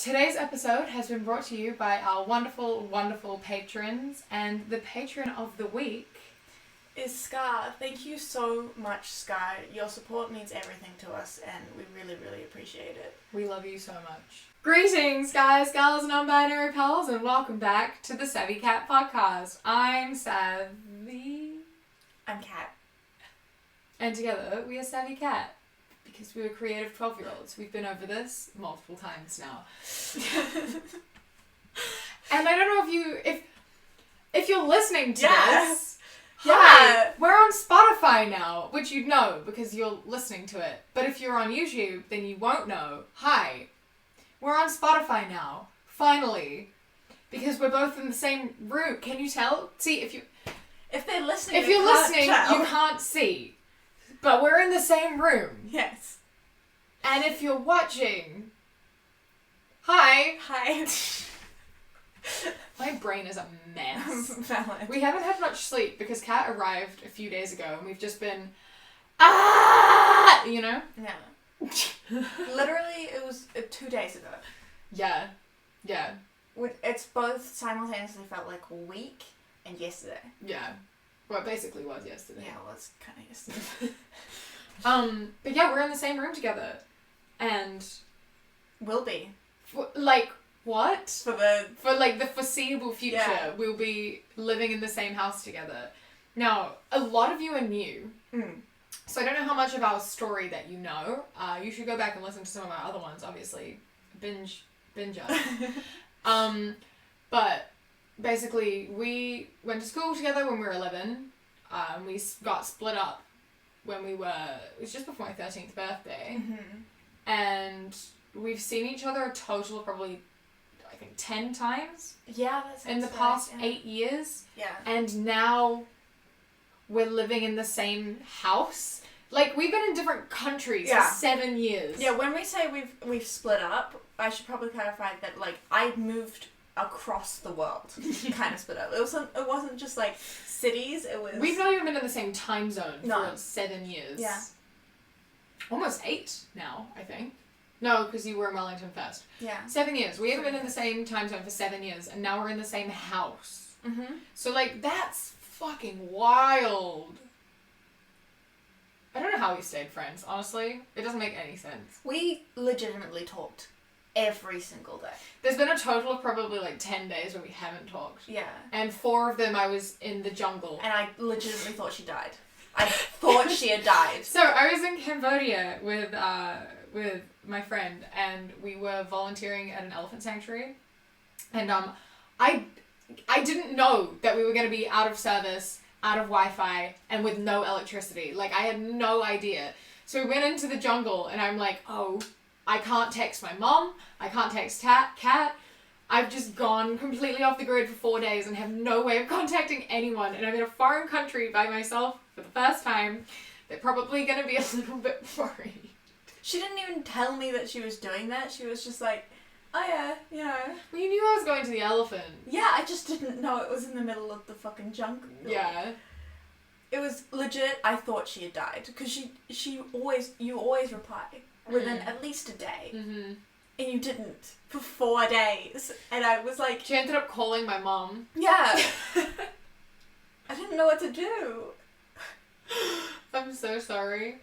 Today's episode has been brought to you by our wonderful, wonderful patrons, and the patron of the week is Scar. Thank you so much, Scar. Your support means everything to us, and we really, really appreciate it. We love you so much. Greetings, guys, gals, and non-binary pals, and welcome back to the SavvyCat Podcast. I'm Savvy. I'm Cat. And together, we are SavvyCat. Because we were creative 12-year-olds. We've been over this multiple times now. And I don't know if you're listening to this. Hi, we're on Spotify now, which you'd know because you're listening to it. But if you're on YouTube, then you won't know. Hi, we're on Spotify now. Finally. Because we're both in the same room. Can you tell? See, if they're listening, you can't see. But we're in the same room. Yes. And if you're watching, hi. Hi. My brain is a mess. Valid. We haven't had much sleep because Kat arrived a few days ago and we've just been, you know? Yeah. Literally, it was 2 days ago. Yeah. It's both simultaneously felt like a week and yesterday. Yeah. Well, it basically was yesterday. Yeah, it was kind of yesterday. But yeah, we're in the same room together. And... Will be. What? For the foreseeable future, yeah. We'll be living in the same house together. Now, a lot of you are new. So I don't know how much of our story that you know. You should go back and listen to some of our other ones, obviously. Binger. But... Basically, we went to school together when we were 11. We got split up when it was just before my 13th birthday. Mm-hmm. And we've seen each other a total of probably, I think, 10 times. Yeah, that's in the past 8 years. Yeah. And now we're living in the same house. Like, we've been in different countries for 7 years. Yeah, when we say we've split up, I should probably clarify that, I moved across the world, kind of split up. It wasn't just like cities. It was. We've not even been in the same time zone for 7 years. Yeah. Almost 8 now, I think. No, because you were in Wellington first. Yeah. 7 years. We haven't been in the same time zone for 7 years, and now we're in the same house. Mm-hmm. So that's fucking wild. I don't know how we stayed friends. Honestly, it doesn't make any sense. We legitimately talked every single day. There's been a total of probably 10 days where we haven't talked. Yeah. And 4 of them I was in the jungle. And I legitimately thought she died. I thought she had died. So I was in Cambodia with my friend, and we were volunteering at an elephant sanctuary. And I didn't know that we were going to be out of service, out of Wi-Fi, and with no electricity. I had no idea. So we went into the jungle, and I'm like, oh, I can't text my mom, I can't text Kat. I've just gone completely off the grid for 4 days and have no way of contacting anyone, and I'm in a foreign country by myself for the first time. They're probably going to be a little bit worried. She didn't even tell me that she was doing that. She was just like, oh yeah, you know. Well, you knew I was going to the elephant. Yeah, I just didn't know it was in the middle of the fucking jungle. Yeah. It was legit, I thought she had died, because you always reply within at least a day. Mm-hmm. And you didn't for 4 days. And I was like... She ended up calling my mom. Yeah. I didn't know what to do. I'm so sorry.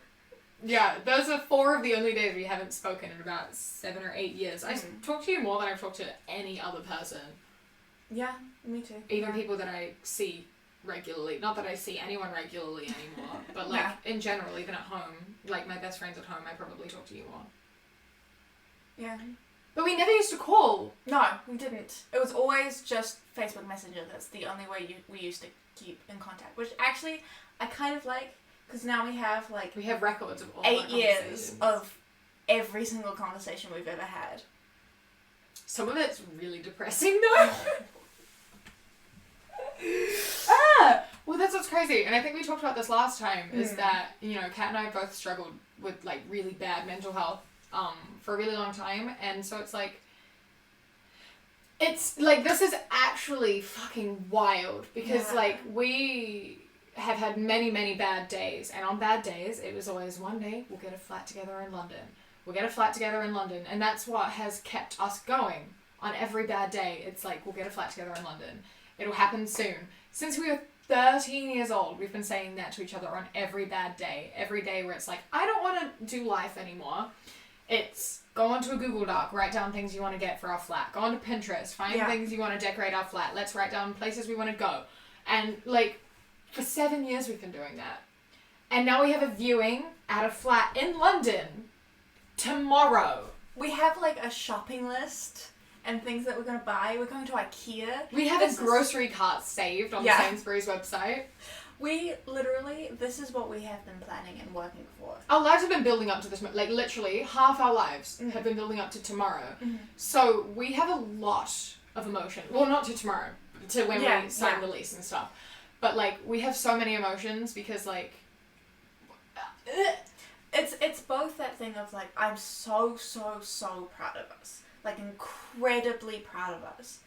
Yeah, those are 4 of the only days we haven't spoken in about 7 or 8 years. I talk to you more than I've talked to any other person. Yeah, me too. Even people that I see regularly. Not that I see anyone regularly anymore, but in general, even at home, my best friends at home, I probably talk to you more. Yeah. But we never used to call. No, we didn't. It was always just Facebook Messenger. That's the only way we used to keep in contact, which actually I kind of like, because now we have we have records of all 8 years of every single conversation we've ever had. Some of it's really depressing though. Well, that's what's crazy, and I think we talked about this last time, is that, Kat and I both struggled with, really bad mental health, for a really long time, and so it's this is actually fucking wild, because, we have had many, many bad days, and on bad days, it was always one day, we'll get a flat together in London. we'll get a flat together in London. And that's what has kept us going on every bad day. It's like, we'll get a flat together in London. It'll happen soon. Since we were 13 years old, we've been saying that to each other on every bad day. Every day where it's like, I don't want to do life anymore. It's go onto a Google Doc, write down things you want to get for our flat. Go onto Pinterest, find things you want to decorate our flat. Let's write down places we want to go. And like, for 7 years we've been doing that. And now we have a viewing at a flat in London tomorrow. We have like a shopping list and things that we're going to buy. We're going to IKEA. We have a grocery cart saved on Sainsbury's website. This is what we have been planning and working for. Our lives have been building up to this, like literally half our lives have been building up to tomorrow. So we have a lot of emotion. Well, not to tomorrow, to when we sign the lease and stuff. But like, we have so many emotions because like... It's both that thing of like, I'm so proud of us. Like, incredibly proud of us.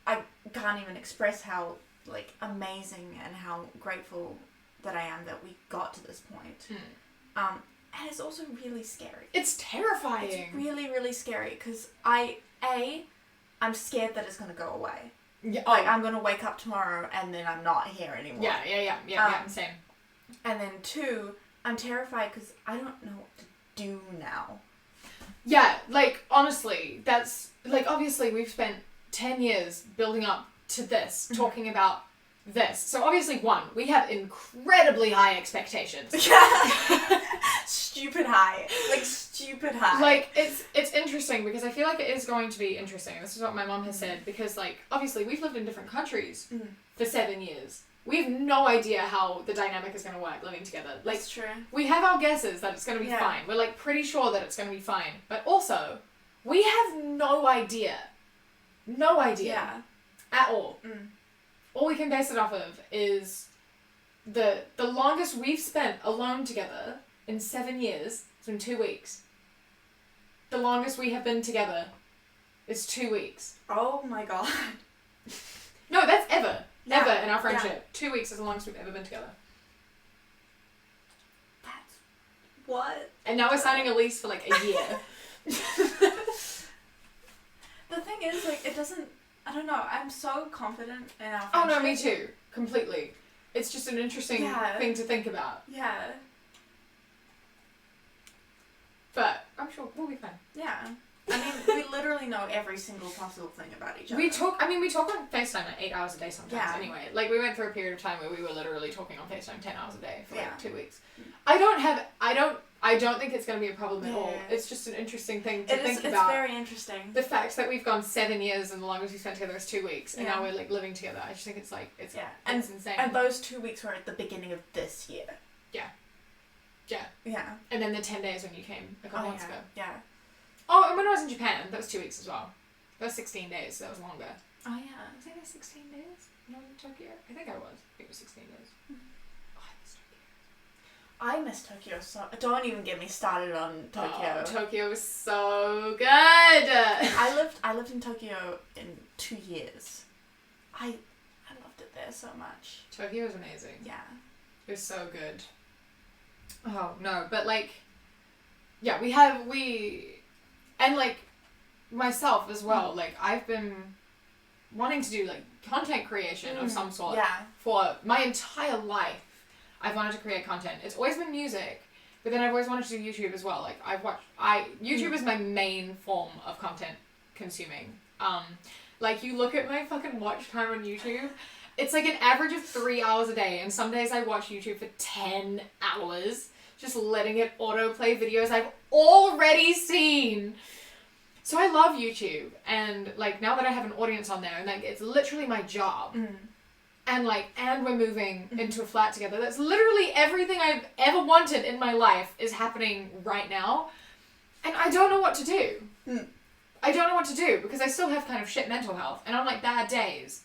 I can't even express how like amazing and how grateful that I am that we got to this point. And it's also really scary. It's terrifying. It's really, really scary because I'm scared that it's going to go away. Yeah. Like, I'm going to wake up tomorrow and then I'm not here anymore. Yeah, same. And then 2, I'm terrified because I don't know what to do now. Yeah, like, honestly, that's, like, obviously we've spent 10 years building up to this, talking about this. So obviously, 1, we have incredibly high expectations. Stupid high. Like, stupid high. Like, it's interesting because I feel like it is going to be interesting. This is what my mom has said because, like, obviously we've lived in different countries for 7 years. We have no idea how the dynamic is going to work living together. Like, that's true. We have our guesses that it's going to be fine. We're, like, pretty sure that it's going to be fine. But also, we have no idea. No idea. Yeah. At all. All we can base it off of is the longest we've spent alone together in 7 years has been 2 weeks. The longest we have been together is 2 weeks. Oh my god. No, that's ever. Ever in our friendship. 2 weeks is the longest we've ever been together. That's... What? And now we're signing a lease for like a year. The thing is, like, it doesn't... I don't know. I'm so confident in our friendship. Oh no, me too. Completely. It's just an interesting thing to think about. Yeah. But I'm sure we'll be fine. Yeah. I mean, we literally know every single possible thing about each other. We talk on FaceTime like 8 hours a day sometimes anyway. Like, we went through a period of time where we were literally talking on FaceTime 10 hours a day for like 2 weeks. I don't think it's going to be a problem at all. It's just an interesting thing to think about. It's very interesting. The fact that we've gone 7 years and the longest we spent together is 2 weeks, and now we're like living together. I just think it's like, it's insane. And those 2 weeks were at the beginning of this year. Yeah. And then the 10 days when you came a couple months ago. Yeah. Oh, and when I was in Japan, that was 2 weeks as well. That was 16 days, so that was longer. Oh, yeah. Was I there 16 days? Not in Tokyo? I think I was. I think it was 16 days. Oh, I miss Tokyo so... Don't even get me started on Tokyo. Oh, Tokyo was so good! I lived in Tokyo in 2 years. I loved it there so much. Tokyo was amazing. Yeah. It was so good. Oh, no, but like... Yeah, and like, myself as well, like, I've been wanting to do, like, content creation of some sort for my entire life. I've wanted to create content. It's always been music, but then I've always wanted to do YouTube as well. Like, YouTube is my main form of content consuming. Like, you look at my fucking watch time on YouTube, it's like an average of 3 hours a day, and some days I watch YouTube for 10 hours. Just letting it autoplay videos I've already seen. So I love YouTube, and like, now that I have an audience on there, and like, it's literally my job. And like, and we're moving into a flat together. That's literally everything I've ever wanted in my life is happening right now. And I don't know what to do. I don't know what to do because I still have kind of shit mental health, and on like bad days.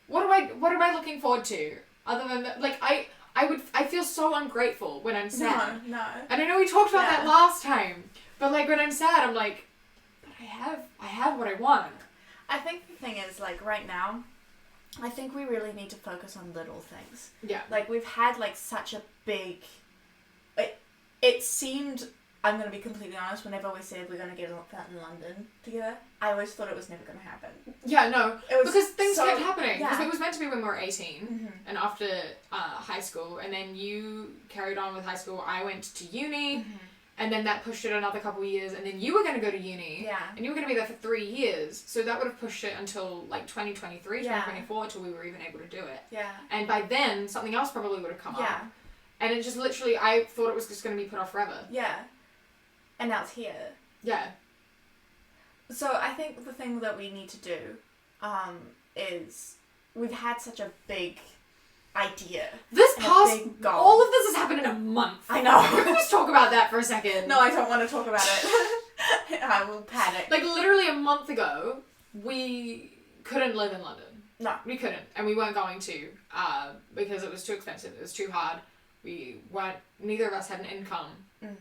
What am I looking forward to other than that? Like, I feel so ungrateful when I'm sad. No. And I know we talked about that last time, but like, when I'm sad, I'm like, but I have what I want. I think the thing is, like, right now, I think we really need to focus on little things. Yeah. Like, we've had like such a big, it seemed I'm going to be completely honest, whenever we said we're going to get a flat in London together, I always thought it was never going to happen. Yeah, no. It was because things so, kept happening. Because yeah. it was meant to be when we were 18 Mm-hmm. and after high school, and then you carried on with high school. I went to uni, Mm-hmm. and then that pushed it another couple of years, and then you were going to go to uni. Yeah. And you were going to be there for 3 years. So that would have pushed it until like 2023, Yeah. 2024, until we were even able to do it. Yeah. And by then, something else probably would have come Yeah. up. And it just literally, I thought it was just going to be put off forever. Yeah. And now it's here. Yeah. So I think the thing that we need to do is we've had such a big idea. This and a past, big goal. all of this has happened in a month. I know. Can we just talk about that for a second? No, I don't want to talk about it. I will panic. Like, literally a month ago, we couldn't live in London. No. We couldn't. And we weren't going to, because it was too expensive. It was too hard. Neither of us had an income. Mm.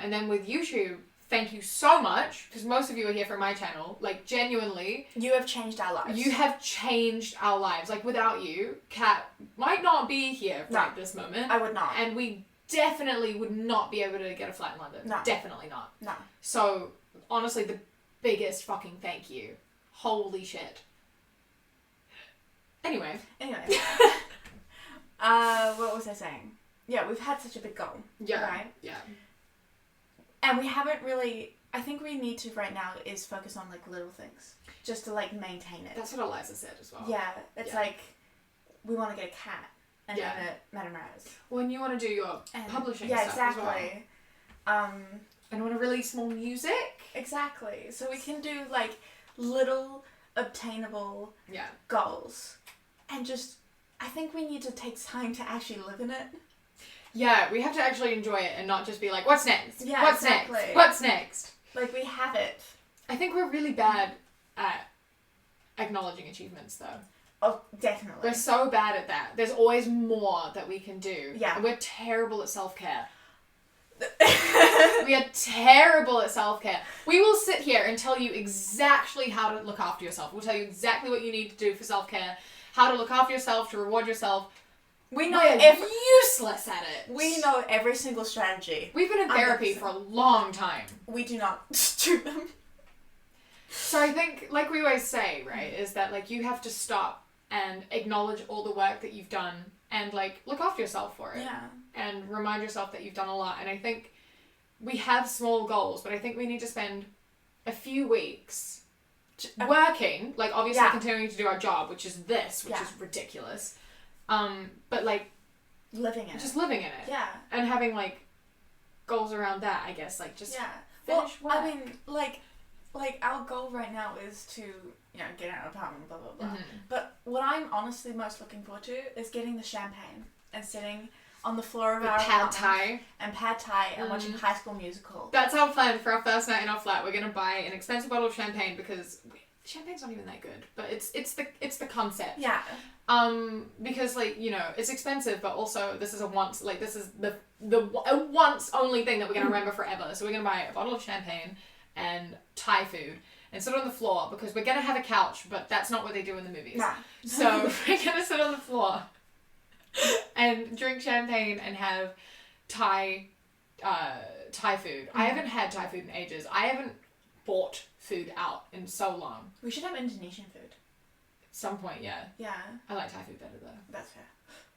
And then with YouTube, thank you so much, because most of you are here from my channel. Like, genuinely, You have changed our lives. you have changed our lives. Like, without you, Kat might not be here right this moment. I would not. And we definitely would not be able to get a flat in London. No. Definitely not. No. So, honestly, the biggest fucking thank you. Holy shit. Anyway. What was I saying? Yeah, we've had such a big goal. Yeah. Right? Yeah. And we haven't really... I think we need to right now is focus on, like, little things. Just to, like, maintain it. That's what Eliza said as well. Yeah. It's like, we want to get a cat. And Yeah. name it Madame Raz. When you want to do your publishing yeah, stuff exactly. as well. And want to release more music. Exactly. So we can do, like, little obtainable Yeah. goals. And just... I think we need to take time to actually live in it. Yeah, we have to actually enjoy it and not just be like, what's next? Yeah, what's exactly. next? What's next? Like, we have it. I think we're really bad at acknowledging achievements, though. Oh, definitely. We're so bad at that. There's always more that we can do. Yeah. And we're terrible at self-care. We are terrible at self-care. We will sit here and tell you exactly how to look after yourself. We'll tell you exactly what you need to do for self-care, how to look after yourself, to reward yourself. We know We're useless at it. We know every single strategy. We've been in therapy 100%. for a long time. We do not do them. So I think, like we always say, right, is that, like, you have to stop and acknowledge all the work that you've done and, like, look after yourself for it. Yeah. And remind yourself that you've done a lot. And I think we have small goals, but I think we need to spend a few weeks working, like, obviously Yeah. continuing to do our job, which is this, which Yeah. is ridiculous. But, like, Living in just it. living in it. Yeah. And having, like, goals around that, I guess. Like, just Yeah. finish Well, work. I mean, like our goal right now is to, you know, get out of apartment, blah, blah, blah. Mhm. But what I'm honestly most looking forward to is getting the champagne and sitting on the floor of With our pad apartment thai. and pad thai and watching High School Musical. That's our plan for our first night in our flat. We're gonna buy an expensive bottle of champagne because champagne's not even that good, but it's the concept. Yeah. Because, like, you know, it's expensive, but also this is a once a once only thing that we're gonna remember forever. So we're gonna buy a bottle of champagne and Thai food and sit on the floor because we're gonna have a couch, but that's not what they do in the movies. Nah. So we're gonna sit on the floor and drink champagne and have Thai food. I haven't had Thai food in ages. I haven't bought food out in so long. We should have Indonesian food. At some point, yeah. Yeah. I like Thai food better though. That's fair.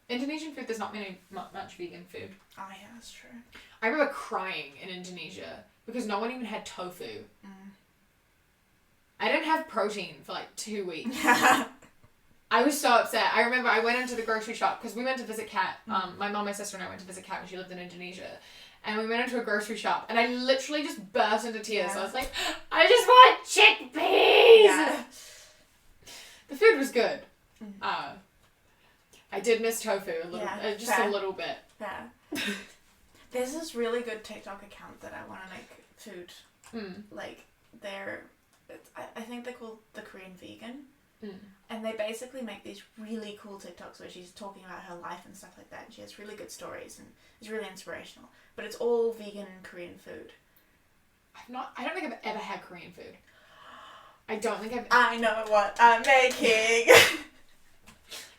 Indonesian food, there's not much vegan food. Oh, yeah, that's true. I remember crying in Indonesia because no one even had tofu. I didn't have protein for like 2 weeks. I was so upset. I remember I went into the grocery shop because we went to visit Kat. My mom, my sister and I went to visit Kat when she lived in Indonesia. And we went into a grocery shop and I literally just burst into tears. Yeah. I was like, I just want chickpeas! Yeah. The food was good. I did miss tofu a little, Yeah, just fair. a little bit. Yeah. There's this really good TikTok account that I want to make food. Like, I think they're called The Korean Vegan. And they basically make these really cool TikToks where she's talking about her life and stuff like that. And she has really good stories and it's really inspirational. But it's all vegan Korean food. I don't think I've ever had Korean food. I don't think I know what I'm making.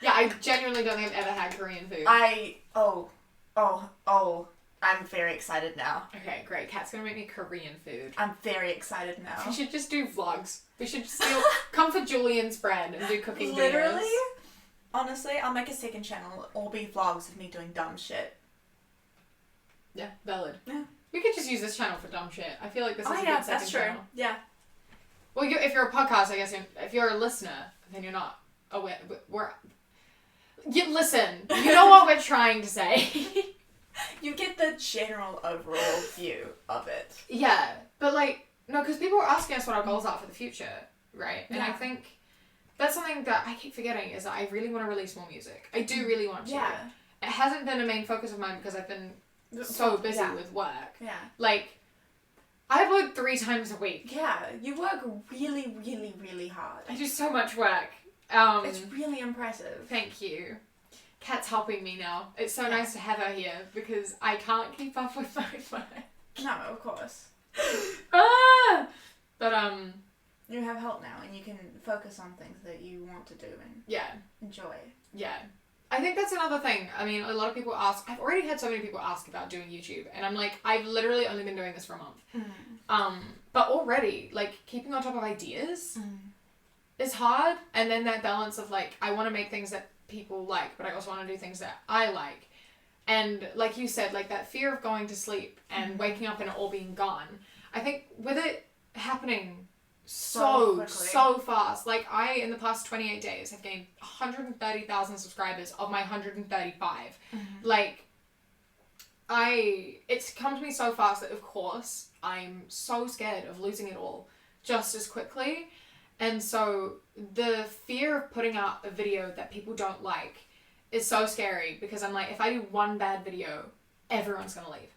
Yeah, I genuinely don't think I've ever had Korean food. I'm very excited now. Okay, great. Kat's gonna make me Korean food. I'm very excited now. We should just do vlogs. We should just come for Julian's brand and do cooking Literally, videos. Honestly, I'll make a second channel. It'll all be vlogs of me doing dumb shit. Yeah, valid. Yeah. We could just use this channel for dumb shit. I feel like this is a good second that's true. channel. Yeah. Well, if you're a podcast, I guess if you're a listener, then you're not aware. Listen. You know what we're trying to say. You get the general overall view of it. Yeah, but no, because people are asking us what our goals are for the future, right? And I think that's something that I keep forgetting is that I really want to release more music. I do really want to. Yeah. It hasn't been a main focus of mine because I've been so busy with work. Yeah. I upload 3 times a week. Yeah, you work really, really, really hard. I do so much work. It's really impressive. Thank you. Kat's helping me now. It's so nice to have her here because I can't keep up with my work. No, of course. But you have help now and you can focus on things that you want to do and enjoy. Yeah. I think that's another thing. I mean, a lot of people ask, I've already had so many people ask about doing YouTube and I'm like, I've literally only been doing this for a month. But already, keeping on top of ideas is hard. And then that balance of I want to make things that people like, but I also want to do things that I like. And like you said, that fear of going to sleep and waking up and it all being gone. I think with it happening so fast. I, in the past 28 days, have gained 130,000 subscribers of my 135. It's come to me so fast that, of course, I'm so scared of losing it all just as quickly. And so the fear of putting out a video that people don't like is so scary because I'm if I do one bad video, everyone's going to leave.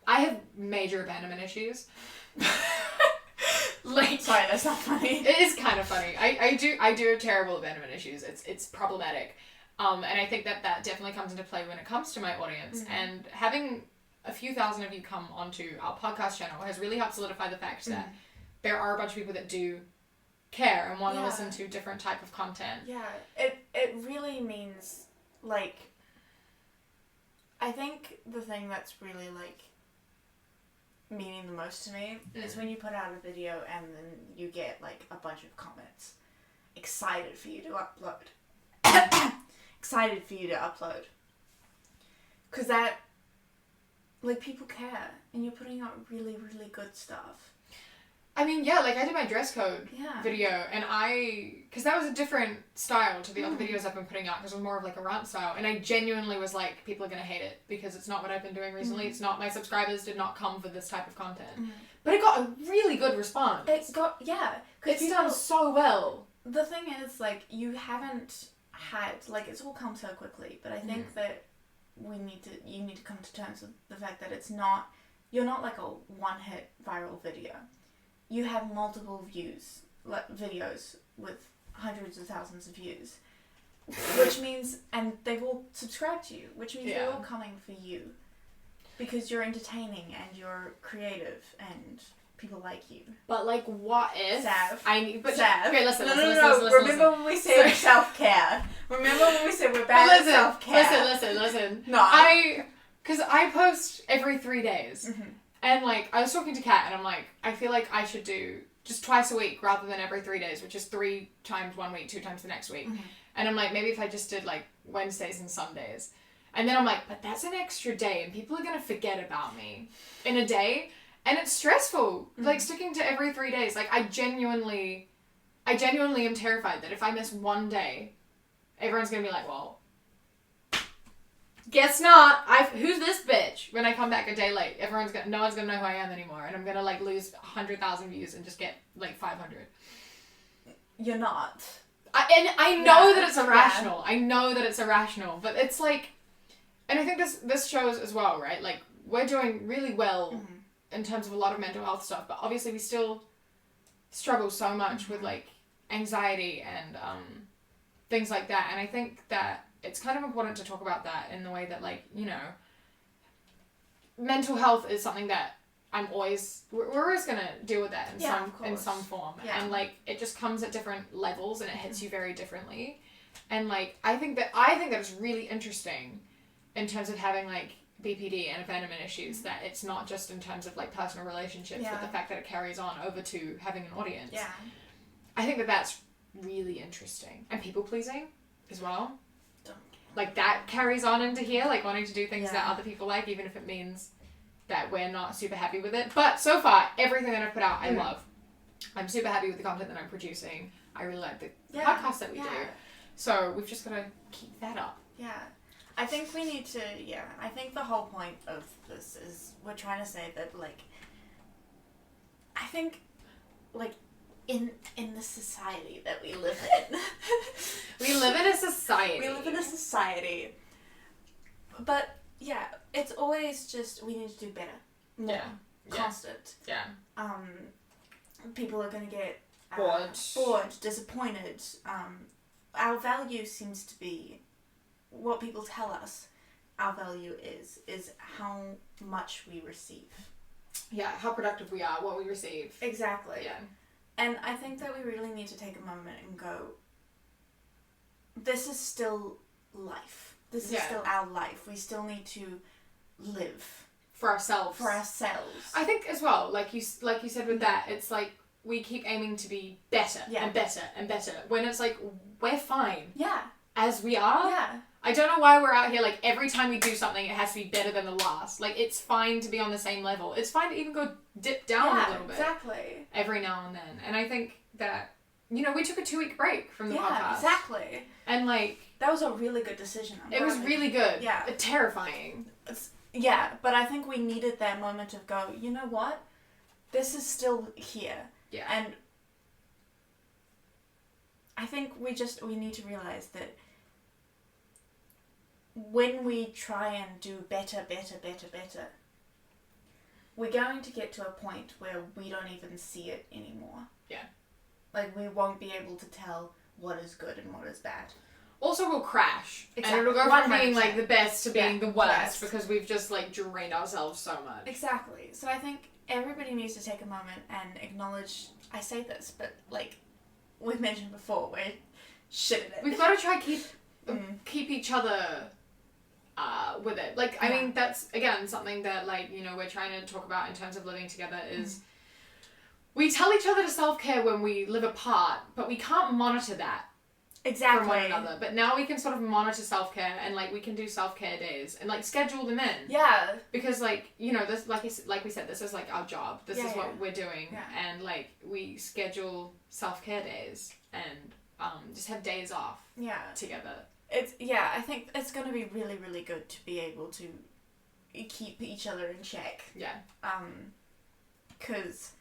I have major abandonment issues. Sorry, that's not funny. It is kind of funny. I do have terrible abandonment issues. It's problematic. And I think that definitely comes into play when it comes to my audience. And having a few thousand of you come onto our podcast channel has really helped solidify the fact that there are a bunch of people that do care and want to listen to different type of content. Yeah, it really means I think the thing that's really meaning the most to me is when you put out a video and then you get a bunch of comments excited for you to upload. Excited for you to upload. Because that people care and you're putting out really, really good stuff. I mean, I did my dress code video, and because that was a different style to the other videos I've been putting out, because it was more of a rant style, and I genuinely was people are going to hate it, because it's not what I've been doing recently, it's not, my subscribers did not come for this type of content. But it got a really good response. It's done so well. The thing is, you haven't had, it's all come so quickly, but I think that you need to come to terms with the fact that you're not a one-hit viral video. You have multiple videos with hundreds of thousands of views, which means, and they've all subscribed to you, which means they're all coming for you, because you're entertaining and you're creative and people like you. But what if Sav? Okay, listen. Remember when we said self-care? Remember when we said we're bad at self-care? Listen. No. Because I post every 3 days. And I was talking to Kat and I'm I feel like I should do just twice a week rather than every 3 days, which is 3 times one week, 2 times the next week. And I'm maybe if I just did Wednesdays and Sundays. And then I'm but that's an extra day and people are going to forget about me in a day. And it's stressful, sticking to every 3 days. I genuinely am terrified that if I miss one day, everyone's going to be well, guess not. Who's this bitch? When I come back a day late, no one's gonna know who I am anymore, and I'm gonna lose 100,000 views and just get 500. You're not. I know that it's irrational. I know that it's irrational, but it's and I think this shows as well, right? We're doing really well in terms of a lot of mental health stuff, but obviously we still struggle so much with anxiety and things like that, and I think that it's kind of important to talk about that in the way that mental health is something that we're always gonna deal with that in some form, and it just comes at different levels and it hits you very differently, and I think that it's really interesting in terms of having BPD and abandonment issues, that it's not just in terms of like personal relationships, but the fact that it carries on over to having an audience. Yeah. I think that that's really interesting. And people pleasing as well. Don't care. Like that carries on into here, like wanting to do things that other people like, even if it means that we're not super happy with it. But so far, everything that I've put out, I love. I'm super happy with the content that I'm producing. I really like the podcast that we do. So we've just got to keep that up. Yeah. I think we need to, I think the whole point of this is we're trying to say that, like, I think, like, in the society that we live in. We live in a society. But, yeah, it's always just, we need to do better. More. Constant. Yeah. People are going to get bored, disappointed. Our value seems to be, what people tell us our value is how much we receive. Yeah, how productive we are, what we receive. Exactly. Yeah. And I think that we really need to take a moment and go, this is still life. This is still our life. We still need to live. For ourselves. I think as well, like you said with that, it's like we keep aiming to be better and better and better. When it's like, we're fine. Yeah. As we are. Yeah. I don't know why we're out here, like, every time we do something, it has to be better than the last. Like, it's fine to be on the same level. It's fine to even go dip down a little bit. Exactly. Every now and then. And I think that, we took a 2-week break from the podcast. Yeah, exactly. And, like... That was a really good decision. It was really good. Yeah. Terrifying. Yeah, but I think we needed that moment of go, you know what? This is still here. Yeah. And I think we need to realize that when we try and do better, we're going to get to a point where we don't even see it anymore. Yeah. Like, we won't be able to tell what is good and what is bad. Also, we'll crash. Exactly. And it'll go from being, 100%. like, the best to being the worst Worst. because we've just, like, drained ourselves so much. Exactly. So I think everybody needs to take a moment and acknowledge, I say this, but, like, we've mentioned before, we're shit at it. We've got to try keep each other... with it. Like, I mean, that's, again, something that, like, we're trying to talk about in terms of living together is we tell each other to self-care when we live apart, but we can't monitor that from one another. But now we can sort of monitor self-care and, like, we can do self-care days and, like, schedule them in. Yeah. Because, like, this, like we said, this is, like, our job. This is what we're doing. Yeah. And, like, we schedule self-care days and just have days off together. I think it's going to be really, really good to be able to keep each other in check. Yeah. Because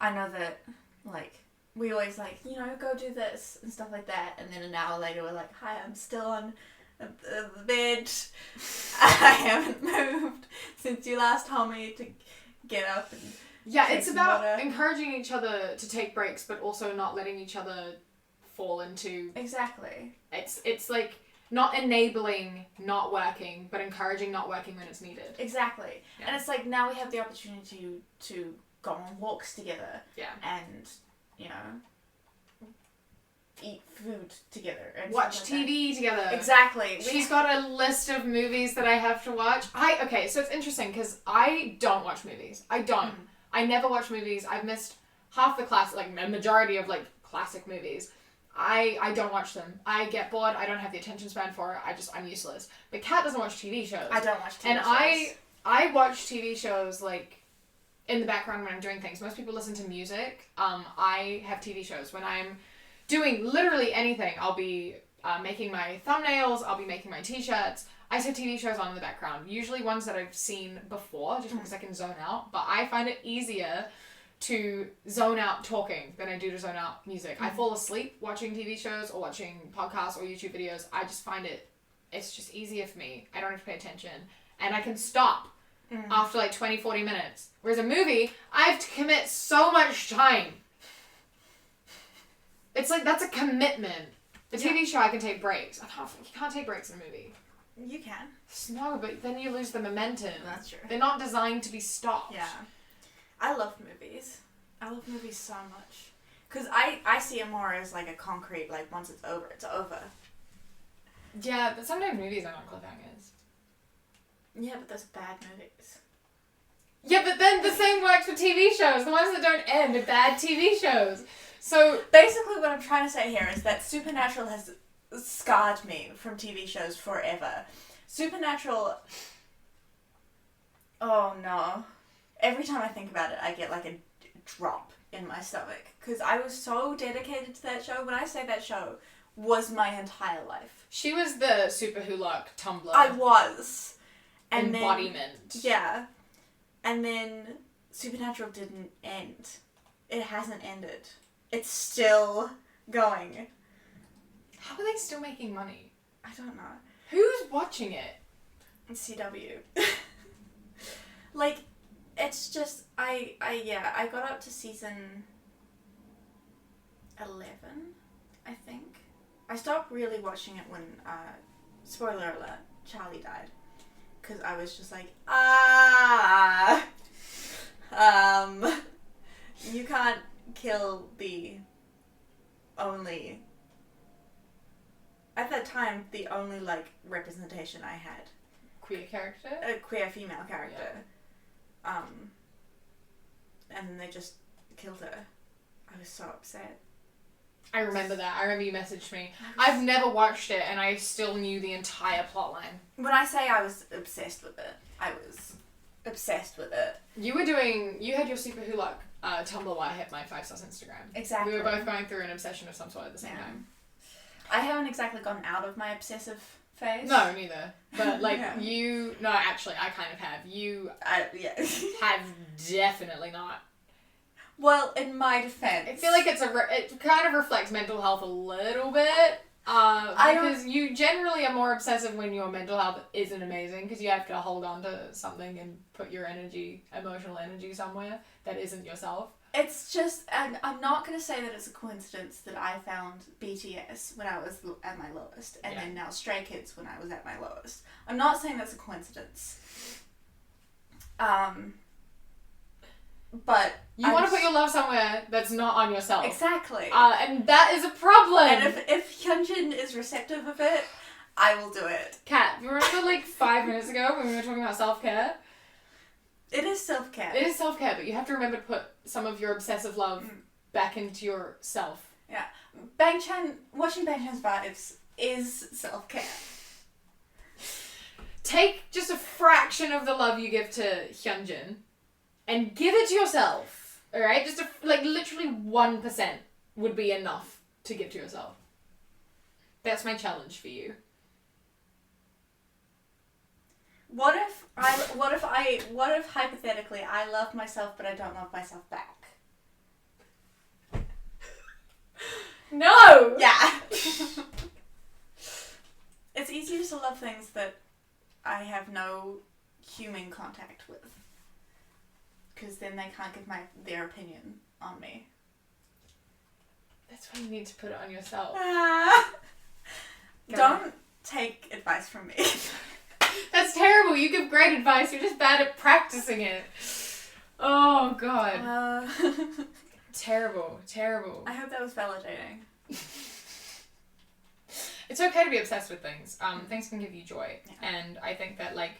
I know that, like, we always, like, go do this and stuff like that, and then an hour later we're like, hi, I'm still on the bed. I haven't moved since you last told me to get up and it's about encouraging each other to take breaks, but also not letting each other fall into... Exactly. It's like not enabling not working, but encouraging not working when it's needed. Exactly. Yeah. And it's like now we have the opportunity to go on walks together. Yeah. And, eat food together. And watch TV together. Exactly. She's got a list of movies that I have to watch. Okay, so it's interesting because I don't watch movies. I don't. I never watch movies. I've missed half the class, like a majority of like classic movies. I don't watch them. I get bored. I don't have the attention span for it. I'm useless. But Kat doesn't watch TV shows. I don't watch TV shows. And I watch TV shows like in the background when I'm doing things. Most people listen to music. I have TV shows. When I'm doing literally anything, I'll be making my thumbnails, I'll be making my t-shirts. I just have TV shows on in the background. Usually ones that I've seen before, just because I can zone out. But I find it easier to zone out talking than I do to zone out music. I fall asleep watching TV shows or watching podcasts or YouTube videos. I just find it's just easier for me. I don't have to pay attention. And I can stop after like 20, 40 minutes. Whereas a movie, I have to commit so much time. It's like, that's a commitment. The TV show, I can take breaks. You can't take breaks in a movie. You can. No, but then you lose the momentum. That's true. They're not designed to be stopped. Yeah. I love movies. I love movies so much. Because I see it more as like a concrete, like once it's over, it's over. Yeah, but sometimes movies are not cliffhangers. Yeah, but those are bad movies. Yeah, but then the same works for TV shows. The ones that don't end are bad TV shows. So basically what I'm trying to say here is that Supernatural has scarred me from TV shows forever. Supernatural... Oh no. Every time I think about it, I get like a drop in my stomach. Because I was so dedicated to that show. When I say that show was my entire life. she was the Super Hulock Tumblr I was. And embodiment. Then, yeah. And then Supernatural didn't end. It hasn't ended. It's still going. How are they still making money? I don't know. Who's watching it? CW. Like, it's just, I got up to season 11, I think. I stopped really watching it when, spoiler alert, Charlie died. Because I was just like, you can't kill the only, at that time, the only, like, representation I had. Queer character? A queer female character. Yeah. And then they just killed her. I was so upset. I remember that. I remember you messaged me. I've never watched it, and I still knew the entire plotline. When I say I was obsessed with it, I was obsessed with it. You had your Super Hulock Tumblr while I had my 5-stars Instagram. Exactly. We were both going through an obsession of some sort at the same time. I haven't exactly gotten out of my obsessive phase. No, neither. But, like, yeah. No, actually, I kind of have. Have definitely not. Well, in my defense... I feel like it kind of reflects mental health a little bit. Because you generally are more obsessive when your mental health isn't amazing, because you have to hold on to something and put your emotional energy somewhere that isn't yourself. It's just, and I'm not going to say that it's a coincidence that I found BTS when I was at my lowest, and then now Stray Kids when I was at my lowest. I'm not saying that's a coincidence. But you want to put your love somewhere that's not on yourself. Exactly. And that is a problem. And if Hyunjin is receptive of it, I will do it. Kat, you remember like 5 minutes ago when we were talking about self-care? It is self-care. It is self-care, but you have to remember to put some of your obsessive love back into yourself. Yeah. Watching Bang Chan's vibes is self-care. Take just a fraction of the love you give to Hyunjin and give it to yourself. Alright? Just literally 1% would be enough to give to yourself. That's my challenge for you. What if hypothetically I love myself but I don't love myself back? No! Yeah. It's easier to love things that I have no human contact with. Because then they can't give their opinion on me. That's why you need to put it on yourself. Don't take advice from me. That's terrible. You give great advice. You're just bad at practicing it. Oh, God. Terrible. Terrible. I hope that was validating. It's okay to be obsessed with things. Things can give you joy. Yeah. And I think that, like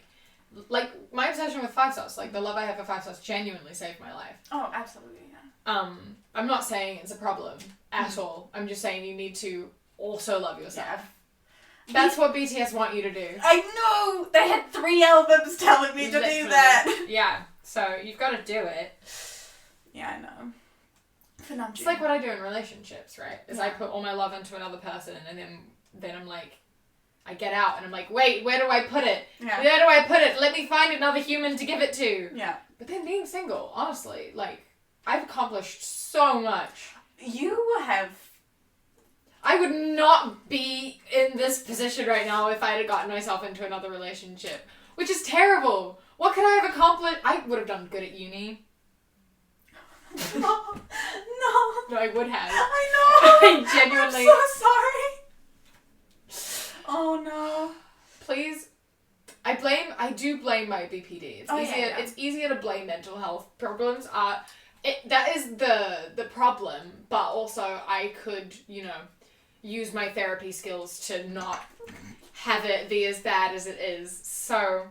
my obsession with 5-stars, like the love I have for 5-stars genuinely saved my life. Oh, absolutely, yeah. I'm not saying it's a problem at all. I'm just saying you need to also love yourself. Yeah. That's what BTS want you to do. I know! They had 3 albums telling me to do that. Yeah, so you've got to do it. Yeah, I know. It's like what I do in relationships, right? Is I put all my love into another person and then I'm like, I get out and I'm like, wait, where do I put it? Yeah. Where do I put it? Let me find another human to give it to. Yeah. But then being single, honestly, like, I've accomplished so much. I would not be in this position right now if I had gotten myself into another relationship, which is terrible. What could I have accomplished? I would have done good at uni. No, I would have. I know. I genuinely. I'm so sorry. Oh no. Please. I do blame my BPD. It's easier to blame mental health problems. That is the problem, but also I could, use my therapy skills to not have it be as bad as it is. So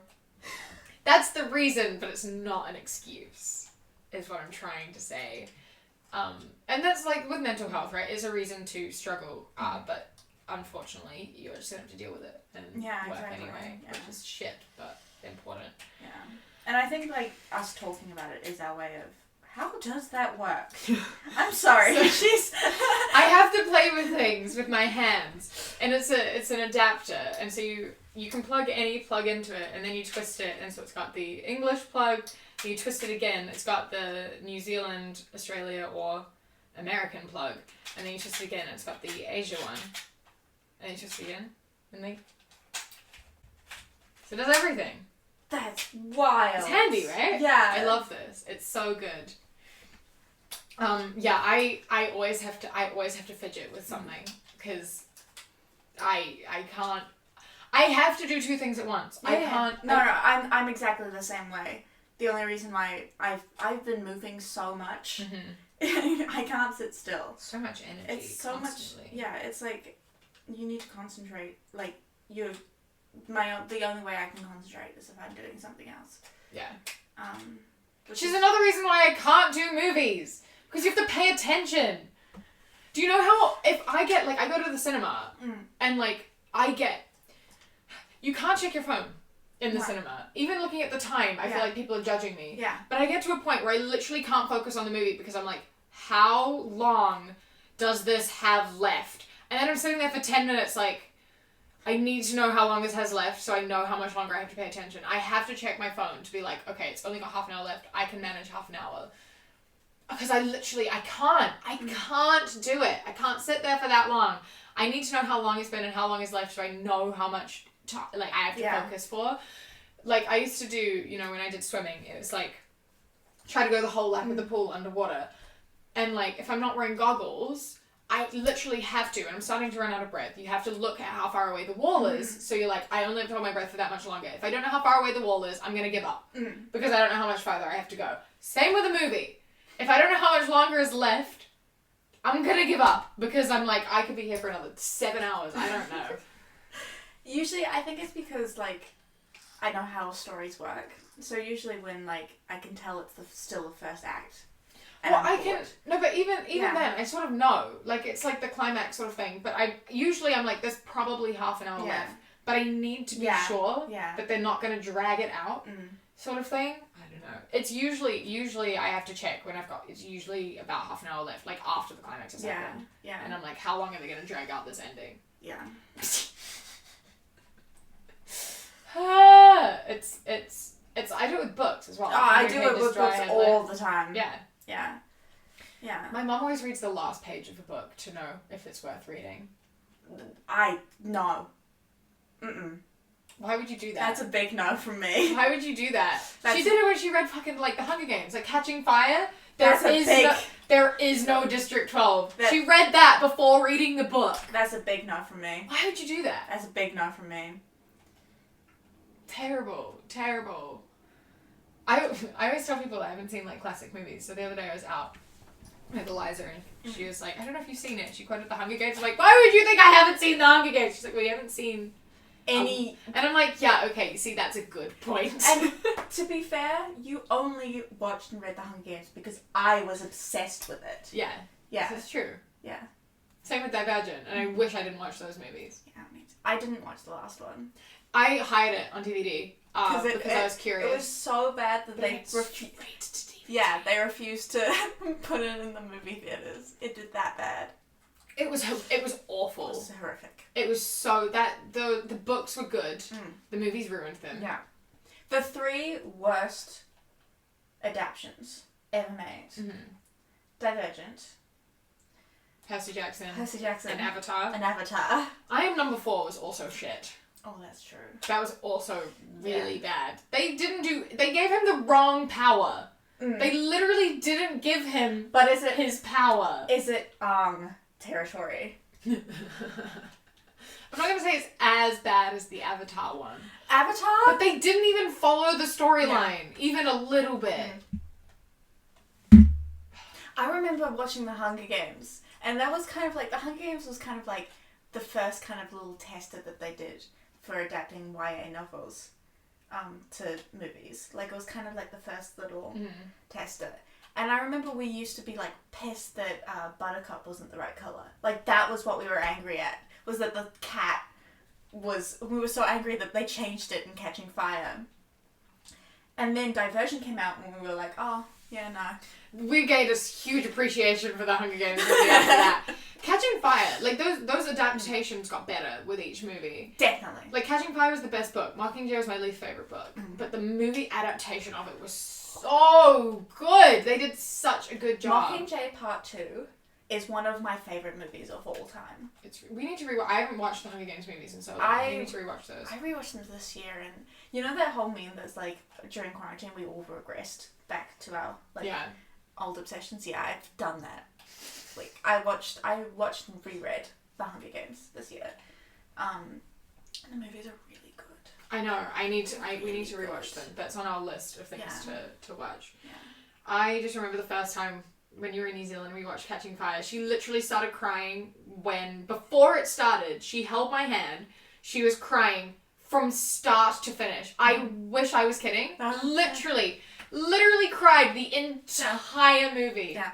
That's the reason, but it's not an excuse, is what I'm trying to say. And that's like with mental health, right? It's a reason to struggle, but unfortunately, you're just gonna have to deal with it and work anyway, which is shit, but important. Yeah. And I think, like, us talking about it is our way of, how does that work? I'm sorry. I have to play with things with my hands, and it's an adapter, and so you can plug any plug into it, and then you twist it, and so it's got the English plug, you twist it again, it's got the New Zealand, Australia, or American plug, and then you twist it again, and it's got the Asia one, and you twist it again, and then so it does everything. That's wild. It's handy, right? Yeah. I love this. It's so good. I always have to fidget with something because I can't. I have to do two things at once. Yeah. I can't. No, I'm exactly the same way. The only reason why I've been moving so much, I can't sit still. So much energy. It's so constantly. much. Yeah, it's like you need to concentrate. Like the only way I can concentrate is if I'm doing something else. Yeah. Which is another reason why I can't do movies. Because you have to pay attention. Do you know how, if I get, like, I go to the cinema, and, like, you can't check your phone in the cinema. Even looking at the time, I feel like people are judging me. Yeah. But I get to a point where I literally can't focus on the movie because I'm like, how long does this have left? And then I'm sitting there for 10 minutes, like, I need to know how long this has left so I know how much longer I have to pay attention. I have to check my phone to be like, okay, it's only got half an hour left. I can manage half an hour. Because I can't do it. I can't sit there for that long. I need to know how long it's been and how long is left so I know how much I have to focus for. Like, I used to do, when I did swimming, it was like, try to go the whole lap of the pool underwater. And, like, if I'm not wearing goggles, I literally have to, and I'm starting to run out of breath. You have to look at how far away the wall is, so you're like, I only have to hold my breath for that much longer. If I don't know how far away the wall is, I'm going to give up. Because I don't know how much farther I have to go. Same with a movie. If I don't know how much longer is left, I'm going to give up. Because I'm like, I could be here for another 7 hours. I don't know. Usually, I think it's because, like, I know how stories work. So usually when, like, I can tell it's still the first act. Well, I can... No, but even then, I sort of know. Like, it's like the climax sort of thing. But I'm like, there's probably half an hour left. But I need to be sure that they're not going to drag it out sort of thing. I don't know. It's usually I have to check when it's usually about half an hour left, like after the climax has happened. Yeah. And I'm like, how long are they going to drag out this ending? Yeah. It's I do it with books as well. Oh, I do it with books all the time. Yeah. Yeah. Yeah. My mum always reads the last page of a book to know if it's worth reading. No. Mm-mm. Why would you do that? That's a big no from me. Why would you do that? She did it when she read fucking, like, The Hunger Games, like Catching Fire. There is no District 12. She read that before reading the book. That's a big no from me. Why would you do that? That's a big no from me. Terrible. I always tell people that I haven't seen, like, classic movies. So the other day I was out with Eliza and she was like, I don't know if you've seen it. She quoted The Hunger Games. I'm like, why would you think I haven't seen The Hunger Games? She's like, well, you haven't seen any... and I'm like, yeah, okay, see, that's a good point. And to be fair, you only watched and read The Hunger Games because I was obsessed with it. Yeah. Yeah. That's true. Yeah. Same with Divergent, and I wish I didn't watch those movies. Yeah, me too. I didn't watch the last one. I hired it on DVD because I was curious. It was so bad that they refused. Yeah, they refused to put it in the movie theaters. It did that bad. It was awful. It was horrific. It was so that the books were good. The movies ruined them. Yeah. The 3 worst adaptations ever made. Divergent. Percy Jackson. And Avatar. I Am Number 4 was also shit. Oh, that's true. That was also really bad. They gave him the wrong power. They literally didn't give him his power. Is it territory? I'm not going to say it's as bad as the Avatar one. Avatar? But they didn't even follow the storyline, even a little bit. I remember watching The Hunger Games, and that was kind of like, The Hunger Games was kind of like the first kind of little tester that they did for adapting YA novels. to movies. Like, it was kind of like the first little tester. And I remember we used to be, like, pissed that Buttercup wasn't the right colour. Like, that was what we were angry at, was that the cat was... We were so angry that they changed it in Catching Fire. And then Divergent came out and we were like, oh, yeah, no. We gained a huge appreciation for the Hunger Games movie after that. Catching Fire, like, those adaptations got better with each movie. Definitely. Like, Catching Fire was the best book. Mockingjay was my least favourite book. But the movie adaptation of it was so good. They did such a good job. Mockingjay Part 2 is one of my favourite movies of all time. We need to rewatch. I haven't watched the Hunger Games movies in so long. We need to rewatch those. I rewatched them this year, and you know that whole meme that's like, during quarantine we all regressed back to our old obsessions? Yeah, I've done that. Like, I watched and reread the Hunger Games this year. And the movies are really good. I know. We need to rewatch them. That's on our list of things to watch. Yeah. I just remember the first time when you were in New Zealand, we watched Catching Fire. She literally started crying before it started, she held my hand. She was crying from start to finish. I wish I was kidding. Literally cried the entire movie. Yeah.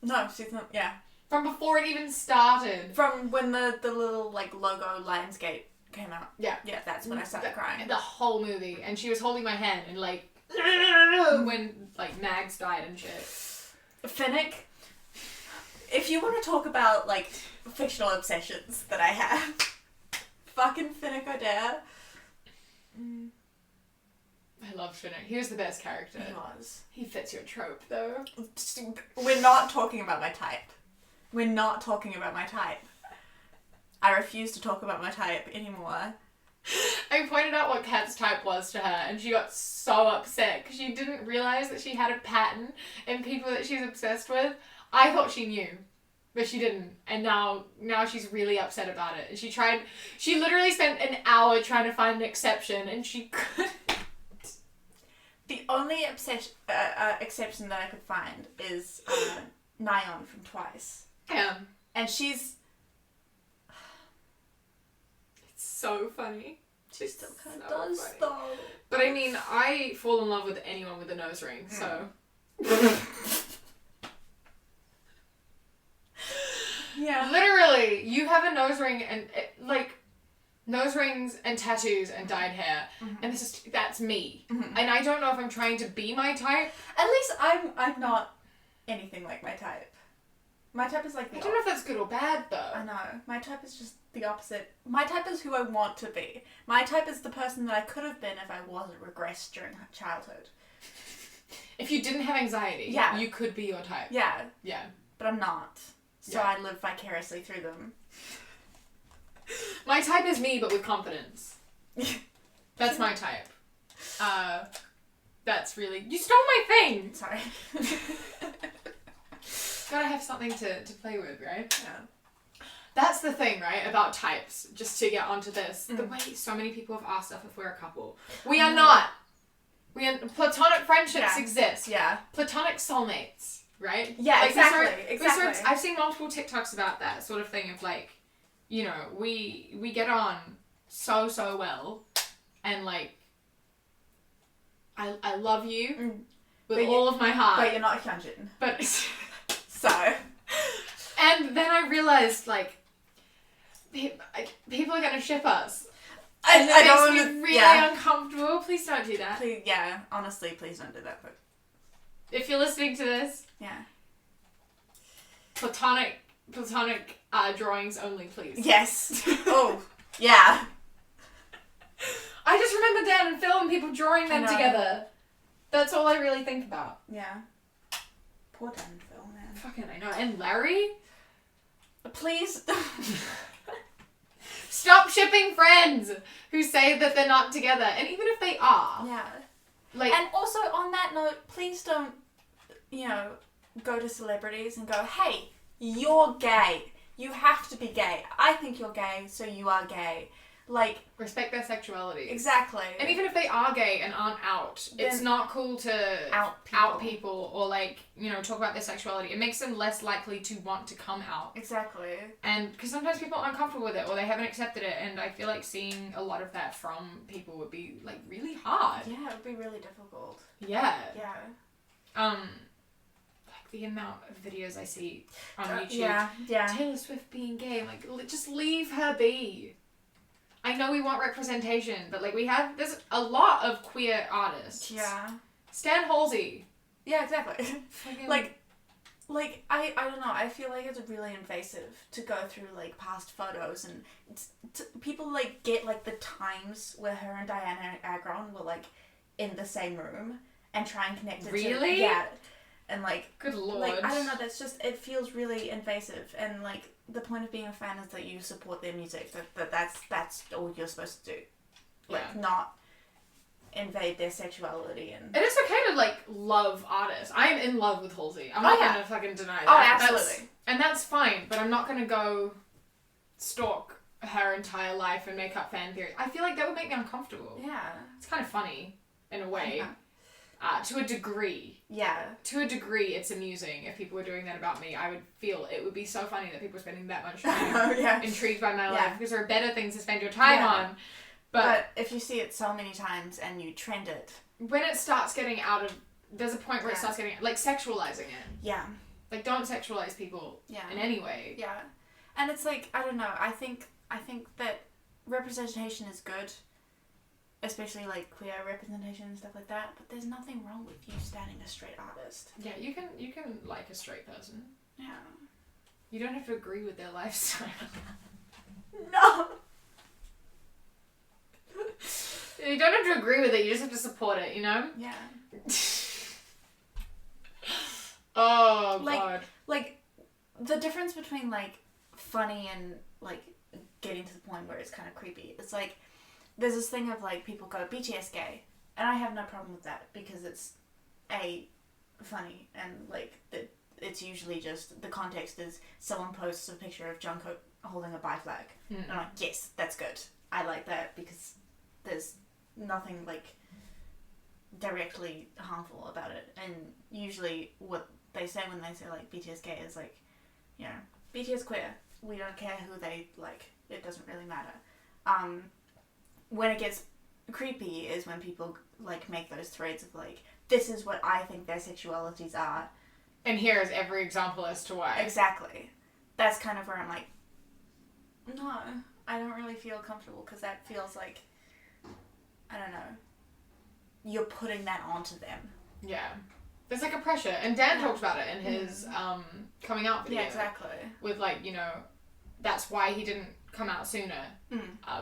No, she's not, yeah. From before it even started. From when the little, like, logo Lionsgate came out. Yeah. Yeah, that's when I started crying. The whole movie. And she was holding my hand and, like, when, like, Mags died and shit. Finnick, if you want to talk about, like, fictional obsessions that I have, fucking Finnick O'Dare. I love Finnick. He was the best character. He was. He fits your trope, though. We're not talking about my type. I refuse to talk about my type anymore. I pointed out what Kat's type was to her, and she got so upset because she didn't realise that she had a pattern in people that she's obsessed with. I thought she knew, but she didn't, and now she's really upset about it. And she literally spent an hour trying to find an exception, and she couldn't. The only exception that I could find is Nyan from Twice. Yeah. And she's... It's so funny. She still kind of does, though. But I mean, I fall in love with anyone with a nose ring, so... Yeah. Literally, you have a nose ring and, nose rings and tattoos and dyed hair, and that's me. And I don't know if I'm trying to be my type. At least I'm not anything like my type. My type is like the I don't know if that's good or bad, though. I know. My type is just the opposite. My type is who I want to be. My type is the person that I could have been if I wasn't regressed during childhood. If you didn't have anxiety, you could be your type. Yeah. Yeah. But I'm not. So I live vicariously through them. My type is me, but with confidence. That's my type. That's really... You stole my thing! Sorry. Gotta have something to play with, right? Yeah. That's the thing, right, about types, just to get onto this. The way so many people have asked us if we're a couple. We are not. Platonic friendships exist. Yeah. Platonic soulmates, right? Yeah, like, exactly. I've seen multiple TikToks about that sort of thing of, like, you know, we get on so well, and, like, I love you with all of my heart. But you're not a Hyunjin. But... So... And then I realised, like, people are going to ship us. And I it don't makes me really uncomfortable. Please don't do that. Please, honestly, please don't do that. But if you're listening to this, platonic drawings only, please. Yes. Oh, yeah. I just remember Dan and Phil and people drawing them together. That's all I really think about. Yeah. Poor Dan and Phil, man. Fucking, I know. And Larry? Please. Stop shipping friends who say that they're not together. And even if they are. Yeah. Like. And also, on that note, please don't, go to celebrities and go, hey, you're gay. You have to be gay. I think you're gay, so you are gay. Like, respect their sexuality. exactly. And even if they are gay and aren't out, it's not cool to out people or, like, you know, talk about their sexuality. It makes them less likely to want to come out. Exactly. And because sometimes people are uncomfortable with it or they haven't accepted it, and I feel like seeing a lot of that from people would be, like, really hard. Yeah, it would be really difficult. Yeah. Yeah. Like the amount of videos I see on YouTube. Yeah. Taylor Swift being gay, I'm like, just leave her be. I know we want representation, but, like, there's a lot of queer artists. Yeah. Stan Halsey. Yeah, exactly. Like, I don't know, I feel like it's really invasive to go through, like, past photos and people, like, get, like, the times where her and Diana Agron were, like, in the same room and try and connect it Really? Yeah. And, like... Good lord. Like, I don't know, it feels really invasive, and, like, the point of being a fan is that you support their music, that's all you're supposed to do. Like, not invade their sexuality and... It is okay to, like, love artists. I am in love with Halsey. I'm not gonna fucking deny that. Oh, absolutely. That's fine, but I'm not gonna go stalk her entire life and make up fan theories. I feel like that would make me uncomfortable. Yeah. It's kind of funny, in a way. To a degree. Yeah. To a degree, it's amusing. If people were doing that about me, I would feel it would be so funny that people are spending that much time intrigued by my life, because there are better things to spend your time on. But if you see it so many times and you trend it... When it starts getting out of... There's a point where it starts getting... Like, sexualizing it. Yeah. Like, don't sexualize people in any way. Yeah. And it's like, I don't know, I think that representation is good. Especially, like, queer representation and stuff like that. But there's nothing wrong with you standing a straight artist. Yeah, you can like a straight person. Yeah. You don't have to agree with their lifestyle. No! You don't have to agree with it, you just have to support it, you know? Yeah. Oh, like, God. Like, the difference between, like, funny and, like, getting to the point where it's kind of creepy. It's like, there's this thing of, like, people go, BTS gay. And I have no problem with that, because it's, funny, and, like, it's usually just, the context is someone posts a picture of Jungkook holding a bi flag. And I'm like, yes, that's good. I like that, because there's nothing, like, directly harmful about it. And usually what they say when they say, like, BTS gay is, like, you know, BTS queer. We don't care who they like. It doesn't really matter. When it gets creepy is when people, like, make those threads of, like, this is what I think their sexualities are. And here is every example as to why. Exactly. That's kind of where I'm like, no, I don't really feel comfortable, because that feels like, I don't know, you're putting that onto them. Yeah. There's, like, a pressure. And Dan talked about it in his coming out video. Yeah, exactly. With, like, you know, that's why he didn't come out sooner.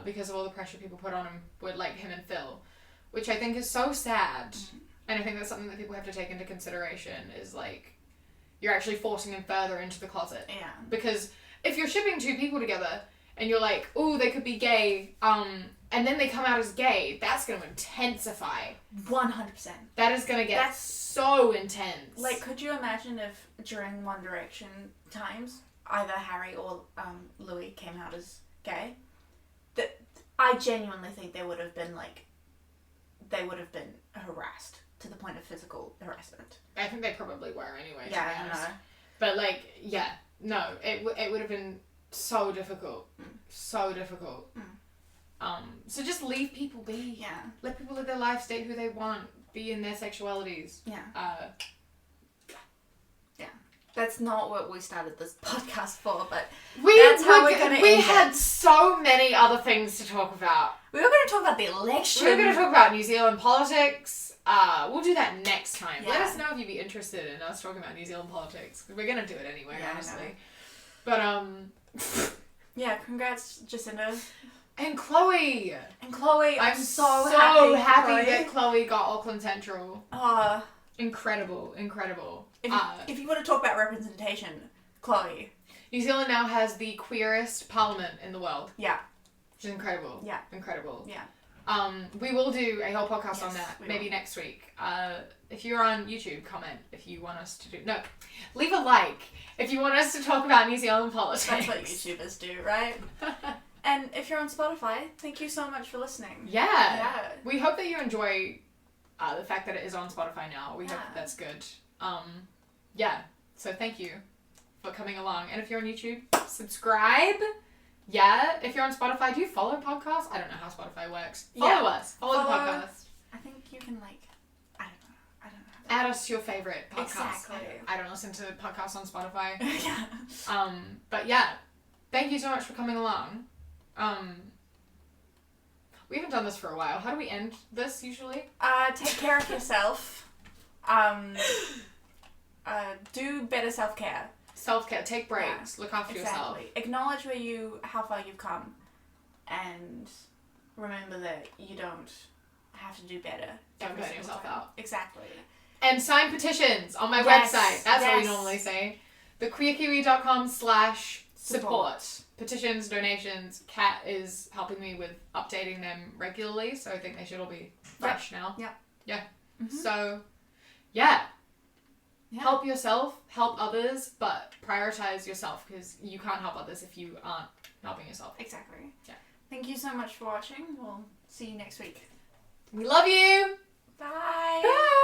Because of all the pressure people put on him with, like, him and Phil. Which I think is so sad. And I think that's something that people have to take into consideration is, like, you're actually forcing them further into the closet. Yeah. Because if you're shipping two people together and you're like, oh, they could be gay, and then they come out as gay, that's going to intensify. 100%. That is going to get so intense. Like, could you imagine if during One Direction times, either Harry or Louis came out as gay? I genuinely think they would have been, like, harassed to the point of physical harassment. I think they probably were anyway. Yeah, I know. But, like, yeah, no, it would have been so difficult. So difficult. So just leave people be. Yeah. Let people live their life, state who they want, be in their sexualities. Yeah. Yeah. That's not what we started this podcast for, but that's how we're going to end it. We had so many other things to talk about. We were going to talk about the election. We were going to talk about New Zealand politics. We'll do that next time. Yeah. Let us know if you'd be interested in us talking about New Zealand politics. Because we're going to do it anyway, honestly. But, yeah, congrats, Jacinda. And Chloe! I'm so happy that Chloe got Auckland Central. Incredible. If you want to talk about representation, Chloe. New Zealand now has the queerest parliament in the world. Yeah. Which is incredible. Yeah. Incredible. Yeah. We will do a whole podcast on that, maybe next week. If you're on YouTube, comment if you want us to do... No, leave a like if you want us to talk about New Zealand politics. That's what YouTubers do, right? And if you're on Spotify, thank you so much for listening. Yeah. We hope that you enjoy the fact that it is on Spotify now. We hope that's good. Yeah. So thank you for coming along. And if you're on YouTube, subscribe. Yeah. If you're on Spotify, do you follow podcasts? I don't know how Spotify works. Follow us. Follow the podcast. I think you can I don't know. Add us to your favorite podcast. Exactly. I don't listen to podcasts on Spotify. Yeah. But yeah, thank you so much for coming along. We haven't done this for a while. How do we end this usually? Take care of yourself. Do better self-care. Self-care. Take breaks. Look after yourself. Acknowledge how far you've come, and remember that you don't have to do better. Don't burn yourself out. Exactly. And sign petitions on my website. That's what we normally say. thequeerkiwi.com/support. Petitions, donations. Kat is helping me with updating them regularly, so I think they should all be fresh now. Yeah. Mm-hmm. So, yeah. Help yourself, help others, but prioritize yourself, because you can't help others if you aren't helping yourself. Exactly. Yeah. Thank you so much for watching. We'll see you next week. We love you. Bye. Bye.